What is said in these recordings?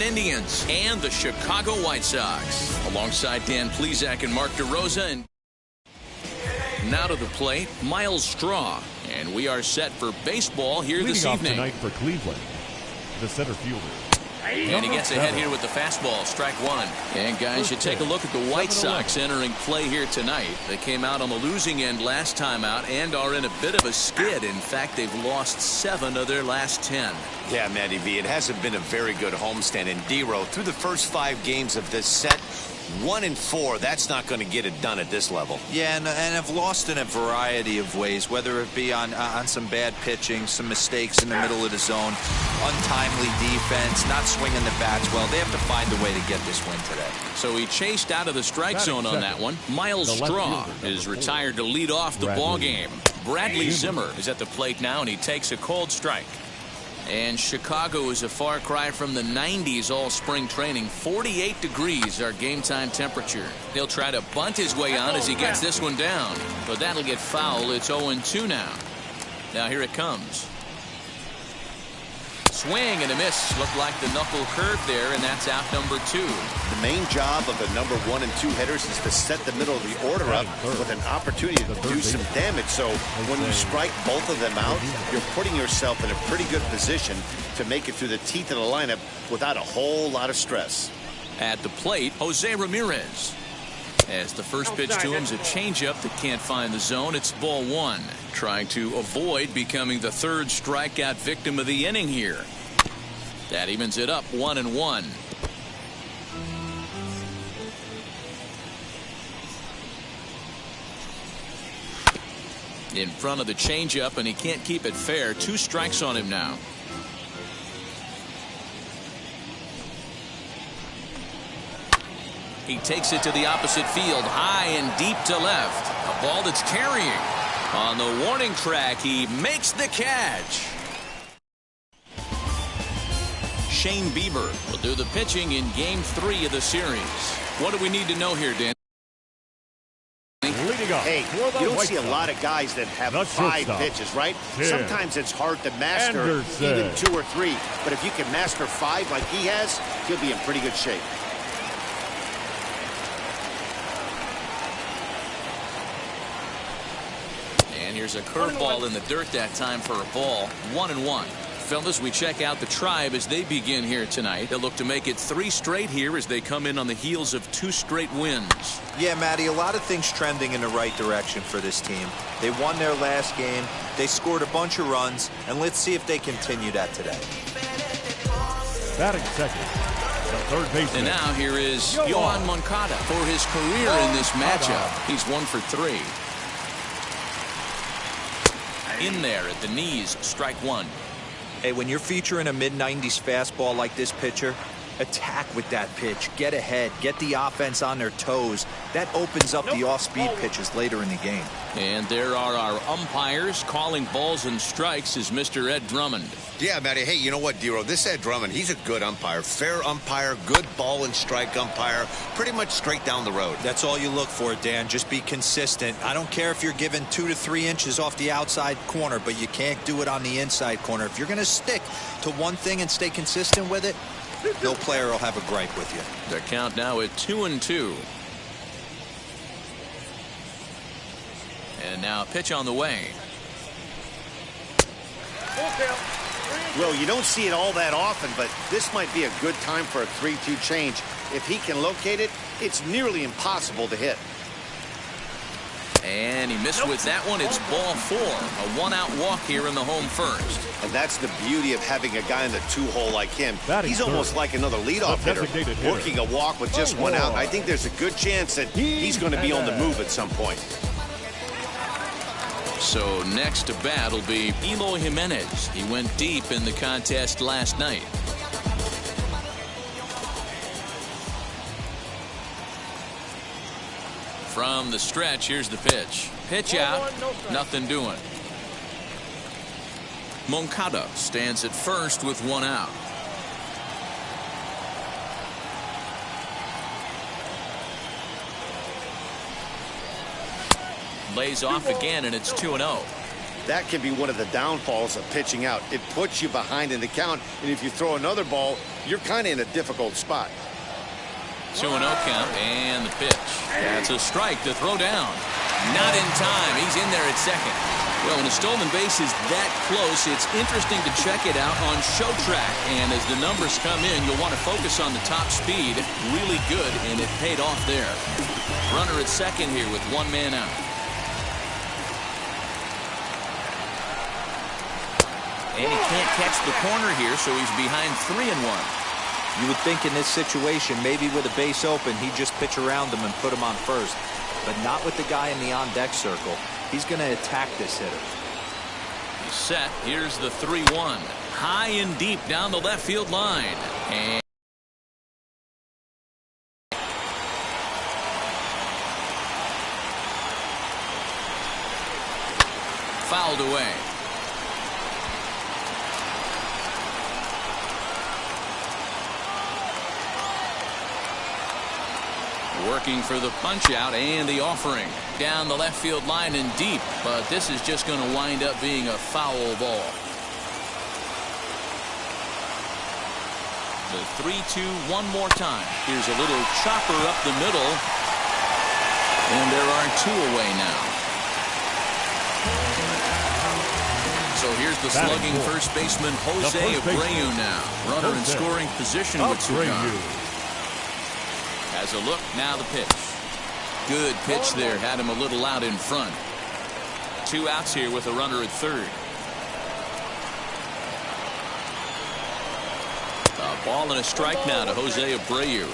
Cleveland Indians and the Chicago White Sox. Alongside Dan Plesac and Mark DeRosa. And now to the plate, Miles Straw. And we are set for baseball here this evening. Tonight for Cleveland, the center fielder. And he gets ahead here with the fastball, strike one. And guys, you take a look at the White Sox entering play here tonight. They came out on the losing end last time out and are in a bit of a skid. In fact, they've lost 7 of their last 10. Yeah, Matty V, it hasn't been a very good homestand. And D-Row, through the first 5 games of this set, 1-4, that's not going to get it done at this level. Yeah, and have lost in a variety of ways, whether it be on some bad pitching, some mistakes in the middle of the zone, untimely defense, not swinging the bats well. They have to find a way to get this win today. So he chased out of the strike zone on that one. Miles Straw is retired to lead off the ball game. Bradley Zimmer is at the plate now, and he takes a cold strike. And Chicago is a far cry from the 90s all spring training. 48 degrees our game time temperature. He'll try to bunt his way on as he gets this one down. But that'll get foul. It's 0-2 now. Now here it comes. Swing and a miss. Looked like the knuckle curve there, and that's out number 2. The main job of the number 1 and 2 hitters is to set the middle of the order up with an opportunity to do some damage. So when you strike both of them out, you're putting yourself in a pretty good position to make it through the teeth of the lineup without a whole lot of stress. At the plate, Jose Ramirez. As the first pitch to him is a changeup that can't find the zone. It's ball 1. Trying to avoid becoming the 3rd strikeout victim of the inning here. That evens it up 1-1. In front of the changeup, and he can't keep it fair. 2 strikes on him now. He takes it to the opposite field, high and deep to left. A ball that's carrying. On the warning track, he makes the catch. Shane Bieber will do the pitching in Game 3 of the series. What do we need to know here, Dan? Hey, you don't see a lot of guys that have 5 pitches, right? Sometimes it's hard to master even 2 or 3. But if you can master 5 like he has, he'll be in pretty good shape. And here's a curveball in the dirt that time for a ball. 1-1. Fellas, we check out the Tribe as they begin here tonight. They'll look to make it 3 straight here as they come in on the heels of 2 straight wins. Yeah, Matty, a lot of things trending in the right direction for this team. They won their last game. They scored a bunch of runs, and let's see if they continue that today. Batting second, the third baseman. And now here is Yohan Moncada for his career in this matchup. He's 1 for 3. In there at the knees, strike 1. Hey, when you're featuring a mid-90s fastball like this pitcher, attack with that pitch. Get ahead. Get the offense on their toes. That opens up the off-speed pitches later in the game. And there are our umpires calling balls and strikes is Mr. Ed Drummond. Yeah, Matty. Hey, you know what, D-Row? This Ed Drummond, he's a good umpire. Fair umpire, good ball and strike umpire. Pretty much straight down the road. That's all you look for, Dan. Just be consistent. I don't care if you're given 2 to 3 inches off the outside corner, but you can't do it on the inside corner. If you're going to stick to one thing and stay consistent with it, no player will have a gripe with you. The count now at 2-2. And now a pitch on the way. Well, you don't see it all that often, but this might be a good time for a 3-2 change. If he can locate it, it's nearly impossible to hit. And he missed with that one. It's ball 4. A 1-out walk here in the home first. And that's the beauty of having a guy in the 2-hole like him. He's almost like another leadoff hitter, working a walk with just 1 out. I think there's a good chance that he's going to be on the move at some point. So next to bat will be Eloy Jimenez. He went deep in the contest last night. From the stretch, here's the pitch. Pitch out, nothing doing. Moncada stands at first with 1 out. Lays off again, and it's 2-0. that can be one of the downfalls of pitching out. It puts you behind in the count, and if you throw another ball, you're kind of in a difficult spot. 2-0 count, and the pitch. That's a strike to throw down. Not in time. He's in there at second. Well, when a stolen base is that close, it's interesting to check it out on Show Track. And as the numbers come in, you'll want to focus on the top speed. Really good, and it paid off there. Runner at second here with one man out. And he can't catch the corner here, so he's behind 3-1. You would think in this situation, maybe with a base open, he'd just pitch around him and put him on first. But not with the guy in the on-deck circle. He's going to attack this hitter. He's set. Here's the 3-1. High and deep down the left field line. And fouled away. Working for the punch out and the offering down the left field line and deep, but this is just going to wind up being a foul ball. The 3-2 one more time. Here's a little chopper up the middle, and there are two away now. So here's the slugging first baseman Jose Abreu now. Runner in scoring position with Cigar. Has a look, now the pitch. Good pitch there, had him a little out in front. 2 outs here with a runner at third. A ball and a strike now to Jose Abreu.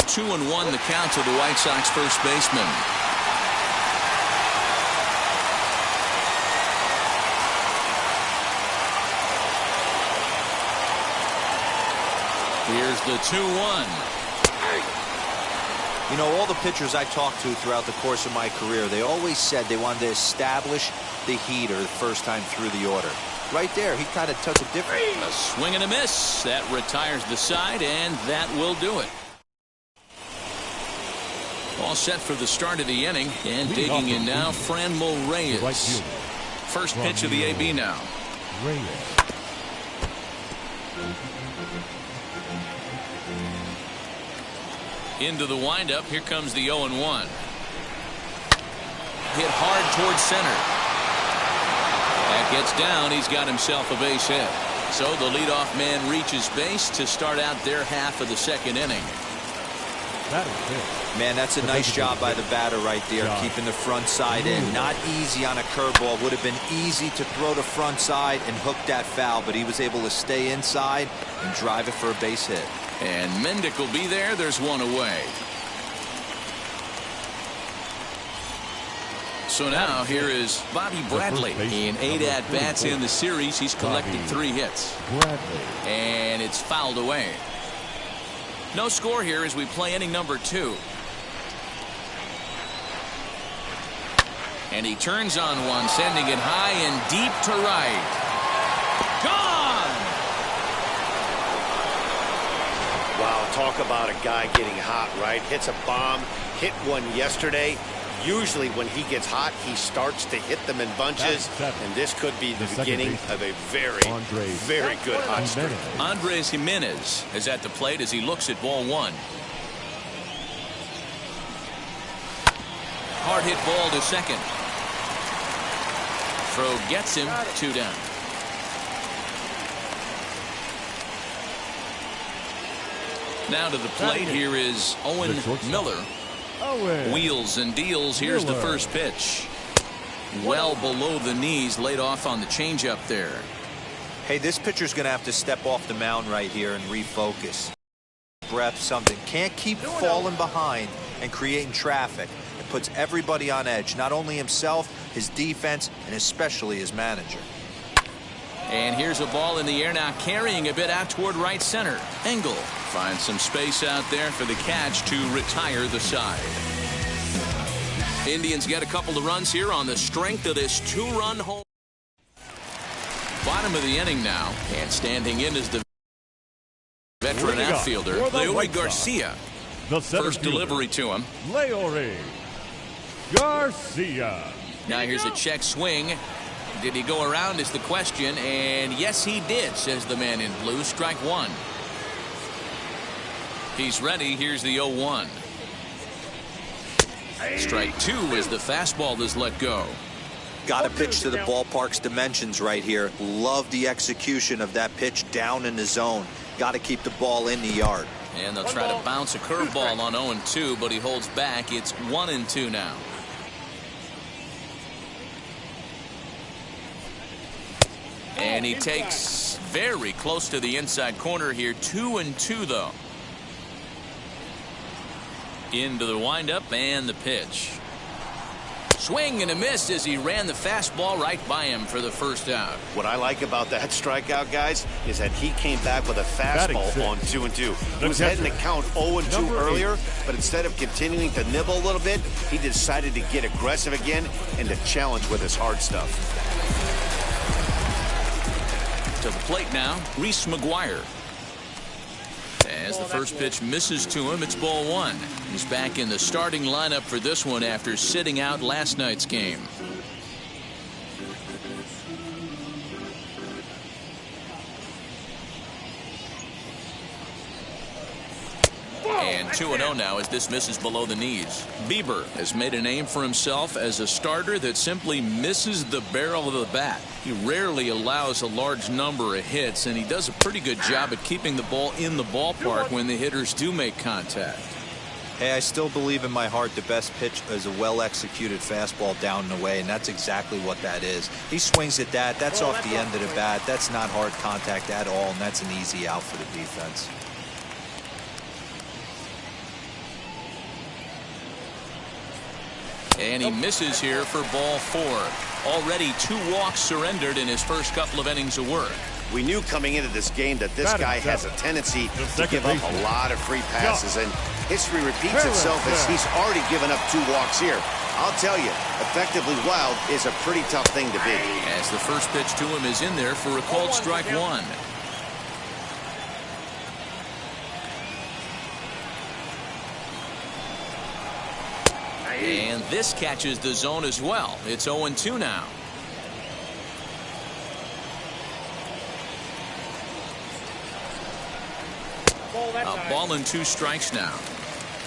Two and one the count to the White Sox first baseman. Here's the 2-1. You know, all the pitchers I talked to throughout the course of my career, they always said they wanted to establish the heater the first time through the order. Right there, he kind of took a different. A swing and a miss. That retires the side, and that will do it. All set for the start of the inning, and digging in now, Franmil Reyes. First pitch of the AB now. Into the windup. Here comes the 0-1. Hit hard towards center. That gets down. He's got himself a base hit. So the leadoff man reaches base to start out their half of the second inning. Man, that's a nice job by the batter right there, keeping the front side in. Not easy on a curveball. Would have been easy to throw the front side and hook that foul, but he was able to stay inside and drive it for a base hit. And Mendick will be there. There's one away. So now here is Bobby Bradley. In 8 at-bats in the series, he's collected 3 hits. And it's fouled away. No score here as we play inning number 2. And he turns on one, sending it high and deep to right. Gone! Wow, talk about a guy getting hot, right? Hits a bomb, hit one yesterday. Usually when he gets hot, he starts to hit them in bunches, and this could be the beginning of a very good hot streak. Andres Jimenez is at the plate as he looks at ball 1. Hard hit ball to second. Throw gets him, 2 down. Now to the plate, here is Owen Miller. Wheels and deals. Here's the first pitch. Well below the knees, laid off on the changeup there. Hey, this pitcher's going to have to step off the mound right here and refocus. Breath, something. Can't keep falling behind and creating traffic. It puts everybody on edge, not only himself, his defense, and especially his manager. And here's a ball in the air now, carrying a bit out toward right center. Engel finds some space out there for the catch to retire the side. Indians get a couple of runs here on the strength of this 2-run home. Bottom of the inning now, and standing in is the veteran outfielder, Leury Garcia. The center First fielder, delivery to him. Leury Garcia. Now here's a check swing. Did he go around is the question, and yes he did, says the man in blue. Strike one. He's ready. Here's the 0-1. Strike two as the fastball is let go. Got to pitch to the ballpark's dimensions right here. Love the execution of that pitch down in the zone. Got to keep the ball in the yard. And they'll try to bounce a curveball on 0-2, but he holds back. It's 1-2 now. And he takes very close to the inside corner here. 2-2 though. Into the windup and the pitch. Swing and a miss as he ran the fastball right by him for the first out. What I like about that strikeout, guys, is that he came back with a fastball on 2-2. He was heading to count 0-2 earlier, but instead of continuing to nibble a little bit, he decided to get aggressive again and to challenge with his hard stuff. To the plate now, Reese McGuire. As the first pitch misses to him, it's ball one. He's back in the starting lineup for this one after sitting out last night's game. And 2-0 now as this misses below the knees. Bieber has made a name for himself as a starter that simply misses the barrel of the bat. He rarely allows a large number of hits, and he does a pretty good job at keeping the ball in the ballpark when the hitters do make contact. Hey, I still believe in my heart the best pitch is a well-executed fastball down and away, and that's exactly what that is. He swings at that. That's off the end of the bat. That's not hard contact at all, and that's an easy out for the defense. And he misses here for ball four. Already 2 walks surrendered in his first couple of innings of work. We knew coming into this game that this guy has a tendency to give up a lot of free passes, and history repeats itself as he's already given up 2 walks here. I'll tell you, effectively wild is a pretty tough thing to be. As the first pitch to him is in there for a called strike one. And this catches the zone as well. It's 0-2 now. A ball and 2 strikes now.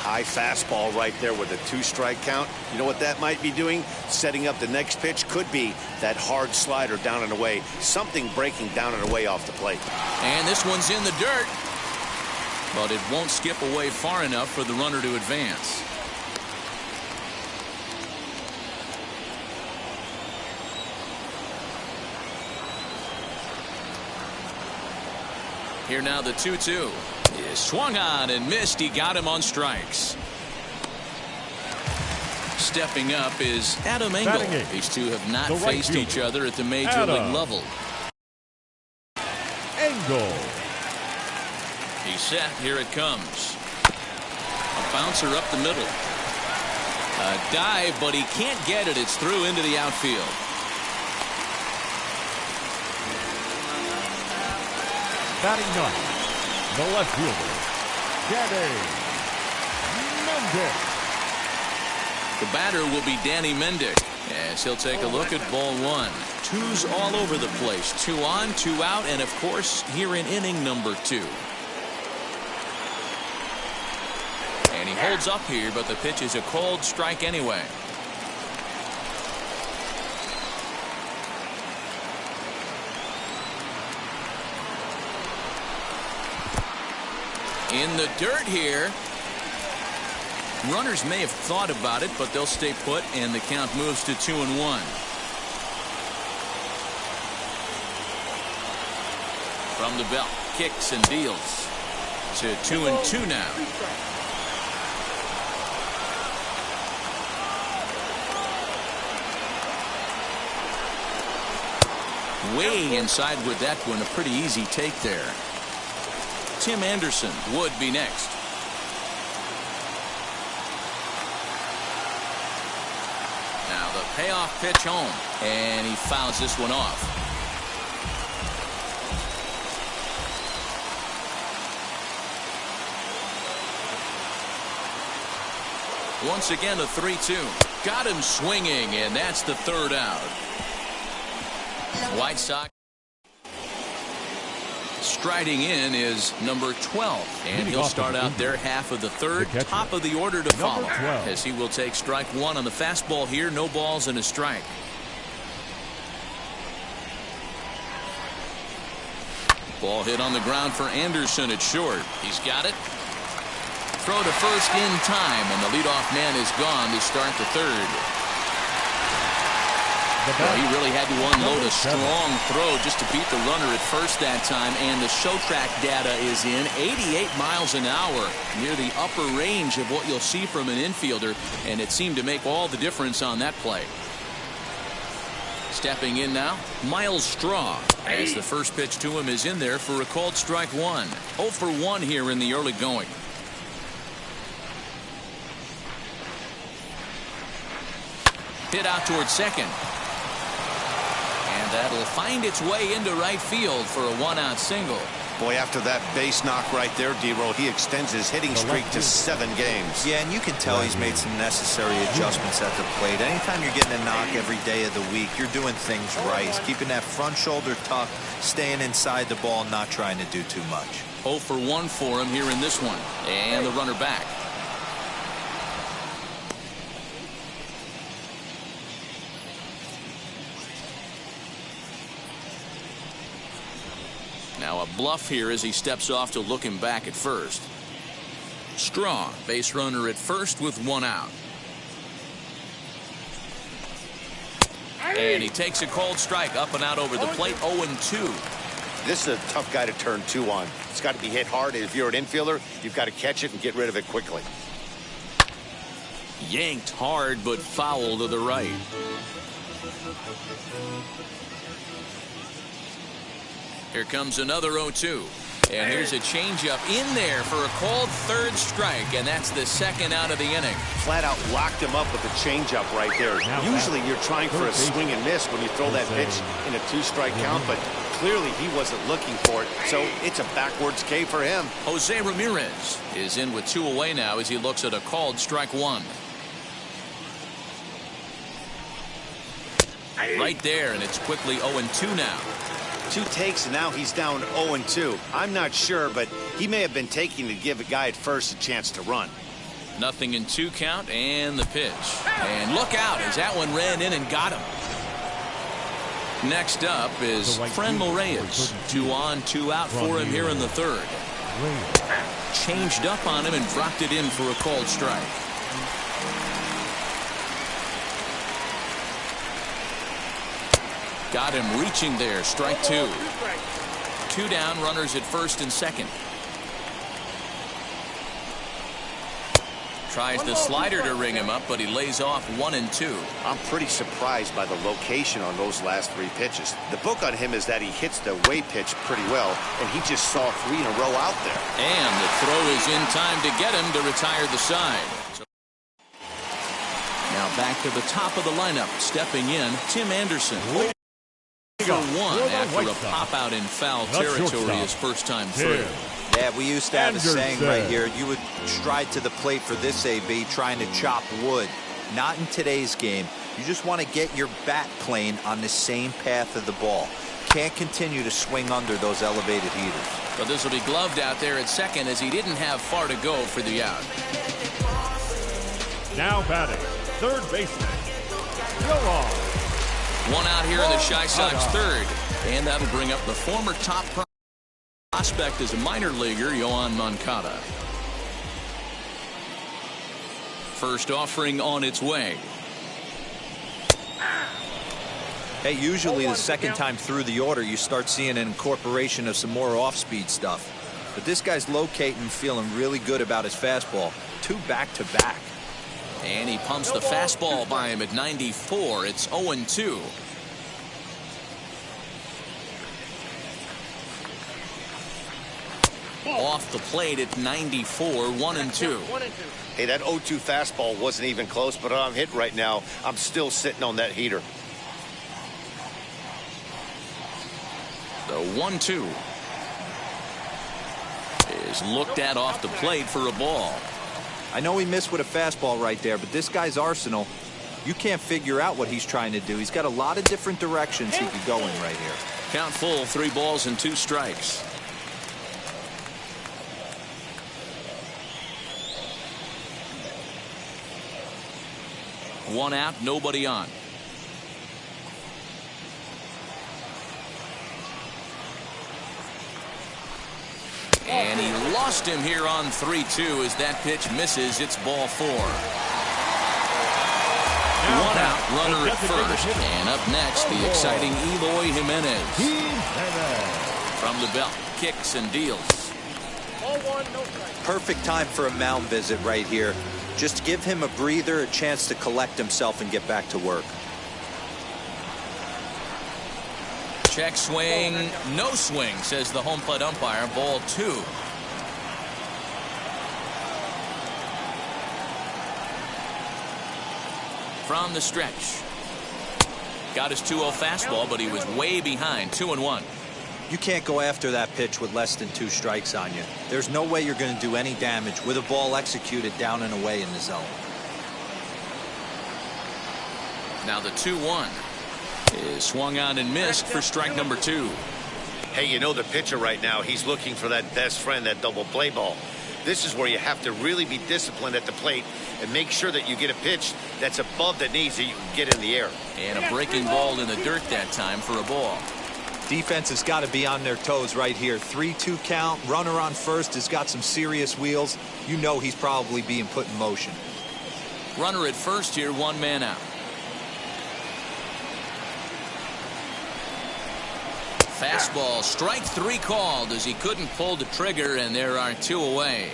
High fastball right there with a 2-strike count. You know what that might be doing? Setting up the next pitch. Could be that hard slider down and away. Something breaking down and away off the plate. And this one's in the dirt. But it won't skip away far enough for the runner to advance. Here now the 2-2 is swung on and missed. He got him on strikes. Stepping up is Adam Engel. These two have not faced each other at the major league level. Engel. He's set. Here it comes. A bouncer up the middle. A dive, but he can't get it. It's through into the outfield. Batting ninth, the left fielder, Danny Mendick. The batter will be Danny Mendick as he'll take a look at ball one. 2's all over the place. 2 on, 2 out, and of course here in inning number 2. And he holds up here, but the pitch is a called strike anyway. In the dirt here. Runners may have thought about it, but they'll stay put, and the count moves to 2-1. From the belt, kicks and deals to 2-2 now. Way inside with that one, a pretty easy take there. Tim Anderson would be next. Now the payoff pitch home, and he fouls this one off. Once again, a 3-2. Got him swinging, and that's the third out. White Sox. Striding in is number 12, and he'll start out their half of the third. Top of the order to follow, as he will take strike one on the fastball here. No balls and a strike. Ball hit on the ground for Anderson at short. He's got it. Throw to first in time, and the leadoff man is gone to start the third. Well, he really had to unload a strong throw just to beat the runner at first that time, and the show track data is in. 88 miles an hour, near the upper range of what you'll see from an infielder, and it seemed to make all the difference on that play. Stepping in now, Miles Straw, as the first pitch to him is in there for a called strike one. 0 for 1 here in the early going. Hit out towards second. And that'll find its way into right field for a one-out single. Boy, after that base knock right there, D-Roll, he extends his hitting streak to 7 games. Yeah, and you can tell he's made some necessary adjustments at the plate. Anytime you're getting a knock every day of the week, you're doing things right. He's keeping that front shoulder tucked, staying inside the ball, not trying to do too much. 0 for 1 for him here in this one. And the runner back. Now a bluff here as he steps off to look him back at first. Straw, base runner at first with 1 out. And he takes a cold strike up and out over the plate. 0-2. This is a tough guy to turn 2 on. It's got to be hit hard. If you're an infielder, you've got to catch it and get rid of it quickly. Yanked hard, but foul to the right. Here comes another 0-2. And here's a changeup in there for a called third strike, and that's the second out of the inning. Flat out locked him up with a changeup right there. Usually you're trying for a swing and miss when you throw that pitch in a 2-strike count, but clearly he wasn't looking for it, so it's a backwards K for him. Jose Ramirez is in with 2 away now as he looks at a called strike one. Right there, and it's quickly 0-2 now. 2 takes, and now he's down 0-2. I'm not sure, but he may have been taking to give a guy at first a chance to run. 0-2 count, and the pitch. And look out as that one ran in and got him. Next up is Franmil Reyes. 2 on, 2 out for him here in the third. Changed up on him and dropped it in for a called strike. Got him reaching there. Strike 2. 2 down, runners at first and second. Tries the slider to ring him up, but he lays off 1 and 2. I'm pretty surprised by the location on those last 3 pitches. The book on him is that he hits the way pitch pretty well, and he just saw 3 in a row out there. And the throw is in time to get him to retire the side. Now back to the top of the lineup. Stepping in, Tim Anderson. For 1 after a pop out in foul territory his first time through. Yeah, we used to have a saying right here. You would stride to the plate for this AB trying to chop wood. Not in today's game. You just want to get your bat plane on the same path of the ball. Can't continue to swing under those elevated heaters. But this will be gloved out there at second as he didn't have far to go for the out. Now batting, third baseman, Yoan. 1 out here in the Chi Sox third. And that'll bring up the former top prospect as a minor leaguer, Yoan Moncada. First offering on its way. Hey, usually the second time through the order, you start seeing an incorporation of some more off-speed stuff. But this guy's locating, feeling really good about his fastball. 2 back-to-back. And he pumps the fastball by him at 94. It's 0-2. Off the plate at 94, 1-2. Hey, that 0-2 fastball wasn't even close, but I'm hit right now. I'm still sitting on that heater. The 1-2 is looked at off the plate for a ball. I know he missed with a fastball right there, but this guy's arsenal, you can't figure out what he's trying to do. He's got a lot of different directions he could go in right here. Count full, 3 balls and 2 strikes. One out, nobody on. And he lost him here on 3-2 as that pitch misses. It's ball 4. One out, runner at first. And up next, the exciting Eloy Jimenez. From the belt, kicks and deals. Perfect time for a mound visit right here. Just give him a breather, a chance to collect himself and get back to work. Check swing, no swing, says the home plate umpire. Ball 2. From the stretch. Got his 2-0 fastball, but he was way behind. 2-1. You can't go after that pitch with less than 2 strikes on you. There's no way you're going to do any damage with a ball executed down and away in the zone. Now the 2-1 is swung on and missed for strike number 2. Hey, you know the pitcher right now, he's looking for that best friend, that double play ball. This is where you have to really be disciplined at the plate and make sure that you get a pitch that's above the knees that you can get in the air. And a breaking ball in the dirt that time for a ball. Defense has got to be on their toes right here. 3-2 count. Runner on first has got some serious wheels. You know he's probably being put in motion. Runner at first here, 1 man out. Fastball, strike 3 called as he couldn't pull the trigger, and there are 2 away.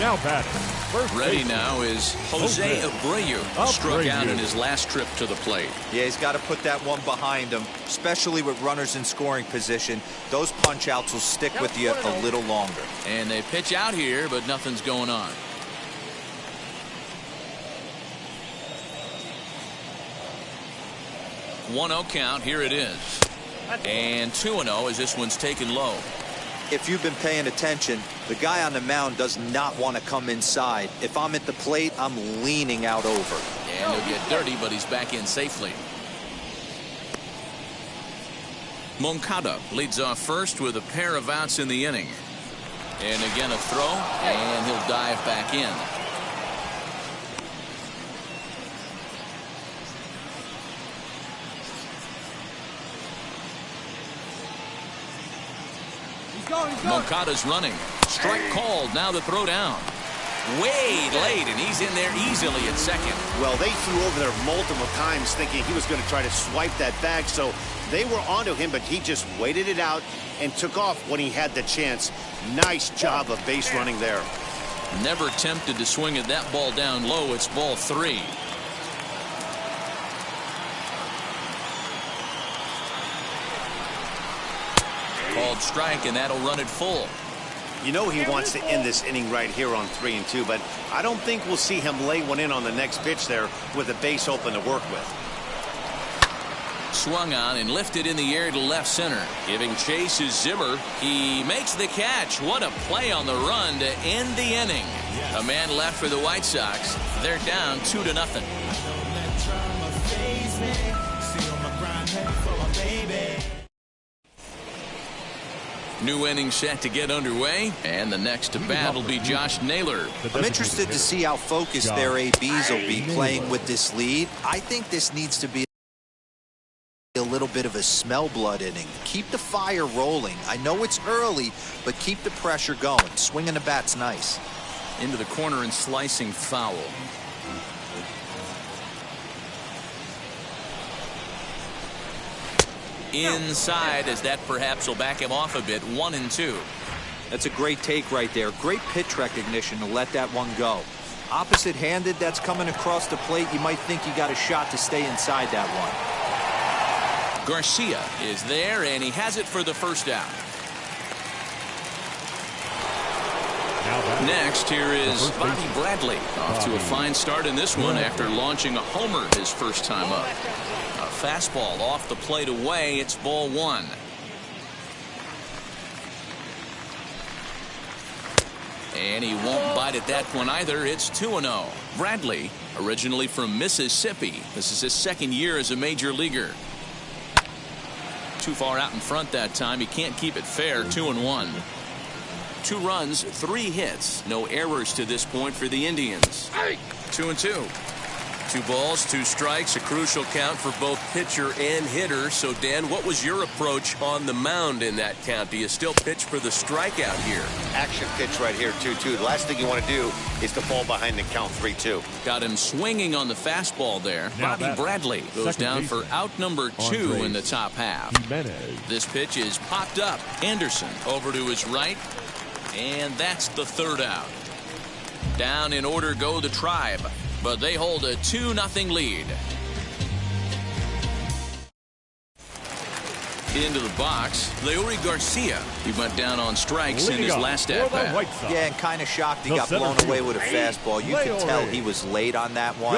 Now batting. Ready now is Jose Abreu. Struck out in his last trip to the plate. Yeah, he's got to put that one behind him, especially with runners in scoring position. Those punch outs will stick with you a little longer. And they pitch out here, but nothing's going on. One-0 count. Here it is. And 2-0 as this one's taken low. If you've been paying attention, the guy on the mound does not want to come inside. If I'm at the plate, I'm leaning out over. And he'll get dirty, but he's back in safely. Moncada leads off first with a pair of outs in the inning. And again a throw, and he'll dive back in. Moncada's running. Strike called. Now the throw down. Way late, and he's in there easily at second. Well, they flew over there multiple times thinking he was going to try to swipe that bag, so they were onto him, but he just waited it out and took off when he had the chance. Nice job of base running there. Never tempted to swing at that ball down low. It's ball 3. Called strike, and that'll run it full. You know he wants to end this inning right here on 3-2, but I don't think we'll see him lay one in on the next pitch there with a base open to work with. Swung on and lifted in the air to left center. Giving chase is Zimmer. He makes the catch. What a play on the run to end the inning. A man left for the White Sox. They're down 2-0. New inning set to get underway, and the next to bat will be Josh Naylor. I'm interested to see how focused their ABs will be playing with this lead. I think this needs to be a little bit of a smell blood inning. Keep the fire rolling. I know it's early, but keep the pressure going. Swinging the bat's nice. Into the corner and slicing foul. Inside, as that perhaps will back him off a bit. 1-2. That's a great take right there. Great pitch recognition to let that one go. Opposite-handed, that's coming across the plate. You might think you got a shot to stay inside that one. Garcia is there, and he has it for the first out. Next, here is Bobby Bradley. Off to a fine start in this one after launching a homer his first time up. A fastball off the plate away. It's ball 1. And he won't bite at that one either. It's 2-0. Bradley, originally from Mississippi. This is his second year as a major leaguer. Too far out in front that time. He can't keep it fair. 2-1. 2 runs, 3 hits. No errors to this point for the Indians. 2-2. 2 balls, 2 strikes, a crucial count for both pitcher and hitter. So, Dan, what was your approach on the mound in that count? Do you still pitch for the strikeout here? Action pitch right here, 2-2. The last thing you want to do is to fall behind the count 3-2. Got him swinging on the fastball there. Bobby Bradley goes down for out number 2 in the top half. This pitch is popped up. Anderson over to his right. And that's the 3rd out. Down in order go the Tribe. But they hold a 2-0 lead. Into the box, Leury Garcia. He went down on strikes in his last at-bat. Yeah, and kind of shocked he got blown away with a fastball. You can tell he was late on that one.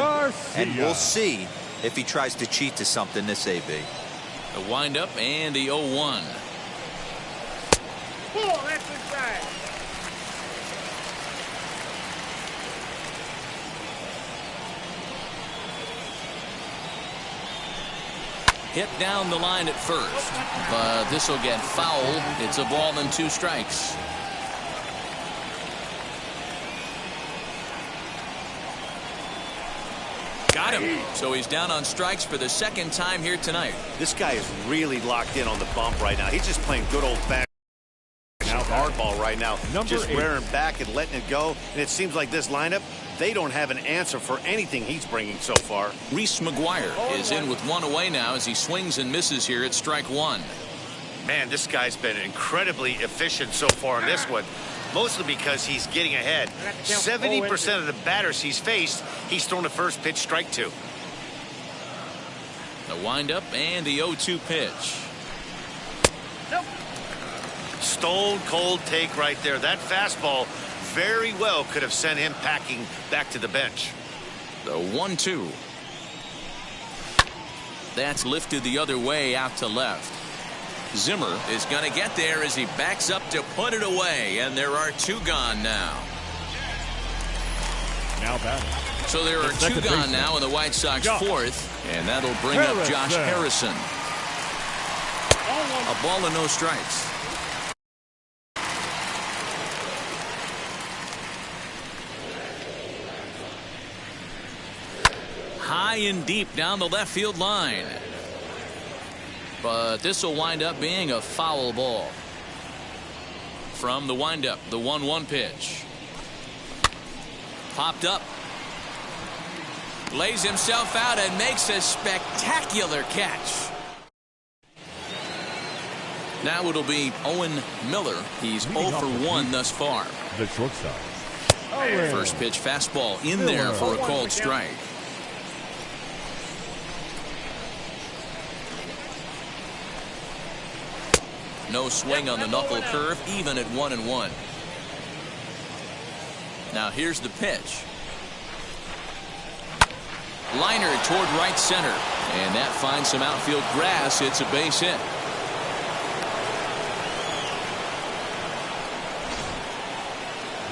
And we'll see if he tries to cheat to something this AB. A windup and the 0-1. That's inside. Hit down the line at first, but this will get foul. It's a ball and 2 strikes. Got him. So he's down on strikes for the 2nd time here tonight. This guy is really locked in on the bump right now. He's just playing good old-fashioned hardball right now. Just rearing back and letting it go. And it seems like this lineup, they don't have an answer for anything he's bringing so far. Reese McGuire is in with 1 away now as he swings and misses here at strike 1. Man, this guy's been incredibly efficient so far in this one, mostly because he's getting ahead. 70% of the batters he's faced, he's thrown the first pitch, strike 2. The windup and the 0-2 pitch. Stone cold take right there. That fastball very well could have sent him packing back to the bench. The 1-2. That's lifted the other way out to left. Zimmer is going to get there as he backs up to put it away, and there are 2 gone now. So there are 2 gone now in the White Sox 4th, and that'll bring up Josh Harrison. A ball and no strikes. High and deep down the left field line. But this will wind up being a foul ball. From the windup, the 1-1 pitch. Popped up. Lays himself out and makes a spectacular catch. Now it'll be Owen Miller. He's 0 for 1 thus far. The shortstop. First pitch fastball in there for a called strike. No swing on the knuckle curve, even at 1-1. Now here's the pitch. Liner toward right center. And that finds some outfield grass. It's a base hit.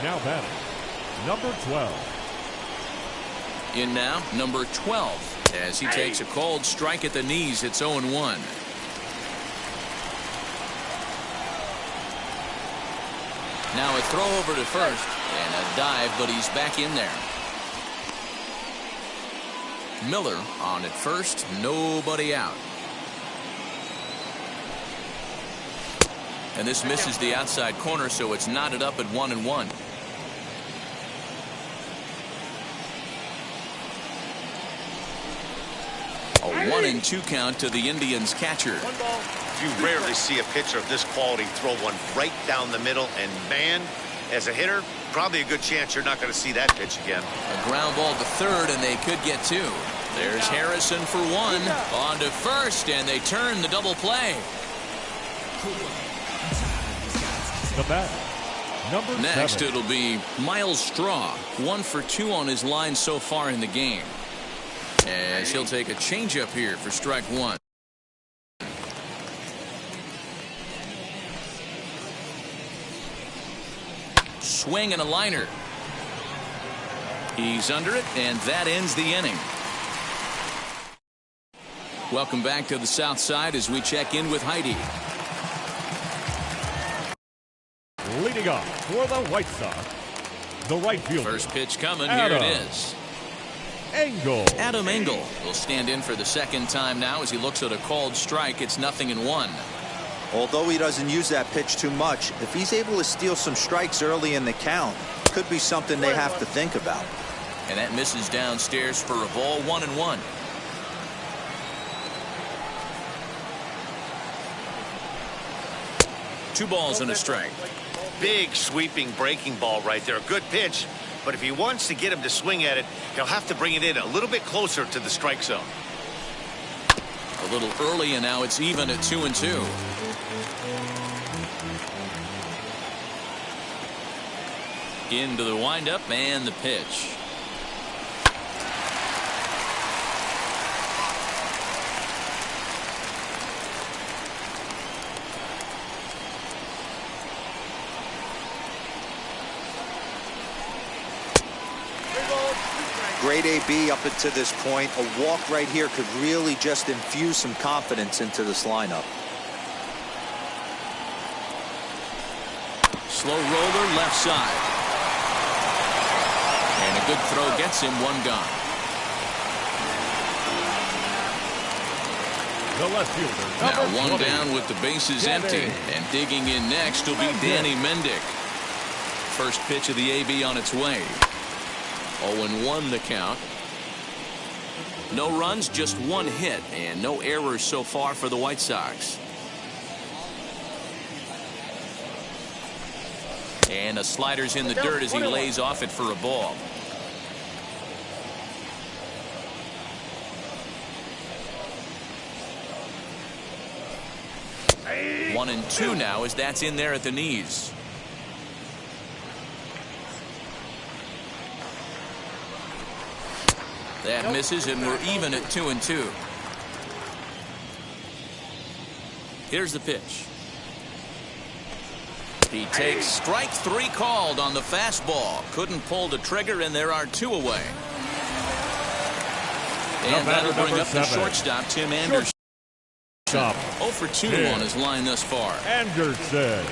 Now batting, number 12. In now, number 12. As he takes a cold strike at the knees, it's 0-1. Now a throw over to first and a dive, but he's back in there. Miller on at first, nobody out. And this misses the outside corner, so it's knotted up at 1-1. A 1-2 count to the Indians catcher. You rarely see a pitcher of this quality throw one right down the middle, and man, as a hitter, probably a good chance you're not going to see that pitch again. A ground ball to third, and they could get 2. There's Harrison for 1. On to first, and they turn the double play. The bat, number Next, 7. it'll be Miles Straw. 1 for 2 on his line so far in the game. As he'll take a changeup here for strike 1. swing and a liner. He's under it, and that ends the inning. Welcome back to the South Side as we check in with Heidi. Leading off for the White Sox, the right fielder. First pitch coming. Adam Here it is. Engel. Adam Engel will stand in for the second time now as he looks at a called strike. It's 0-1. Although he doesn't use that pitch too much, if he's able to steal some strikes early in the count, could be something they have to think about. And that misses downstairs for a ball. 1-1. Two balls and a strike. Big sweeping breaking ball right there. A good pitch. But if he wants to get him to swing at it, he'll have to bring it in a little bit closer to the strike zone. A little early, and now it's even at 2-2. Into the windup and the pitch. Great AB up until this point. A walk right here could really just infuse some confidence into this lineup. Slow roller left side. And a good throw gets him. One gone. The left fielder. Now one 20. down with the bases empty. And digging in next will be Danny Mendick. First pitch of the AB on its way. 0-1 the count. No runs, just one hit, and no errors so far for the White Sox. And a slider's in the dirt as he lays off it for a ball. Hey. 1-2 now as that's in there at the knees. That misses, and we're even at 2-2. Here's the pitch. He takes strike three called on the fastball. Couldn't pull the trigger, and there are two away. And that'll bring up the shortstop, Tim Anderson. 0 for 2 on his line thus far. Anderson.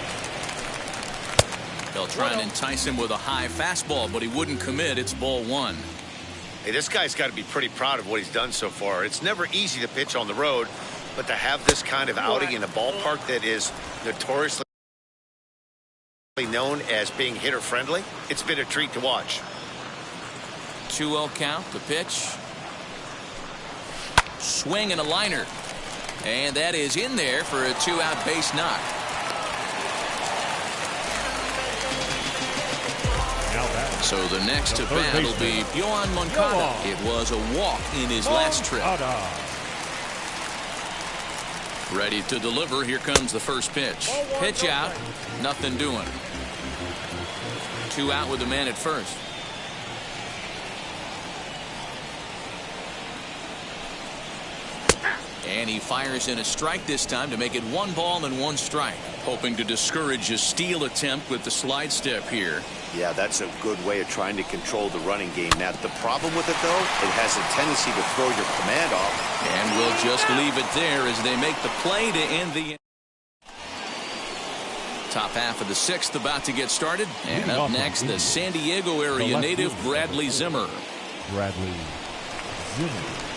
They'll try and entice him with a high fastball, but he wouldn't commit. It's ball 1. Hey, this guy's got to be pretty proud of what he's done so far. It's never easy to pitch on the road, but to have this kind of outing in a ballpark that is notoriously known as being hitter friendly, it's been a treat to watch. 2-0 count. The pitch. Swing and a liner. And that is in there for a 2-out base knock. So the next to bat will be Yoan Moncada. It was a walk in his last trip. Ready to deliver. Here comes the first pitch. Pitch out. Nothing doing. 2 out with the man at first. And he fires in a strike this time to make it 1 ball and 1 strike. Hoping to discourage a steal attempt with the slide step here. Yeah, that's a good way of trying to control the running game. Now, the problem with it, though, it has a tendency to throw your command off. And we'll just leave it there as they make the play to end the top half of the 6th about to get started. And up next, the San Diego area native Bradley Zimmer. Bradley Zimmer.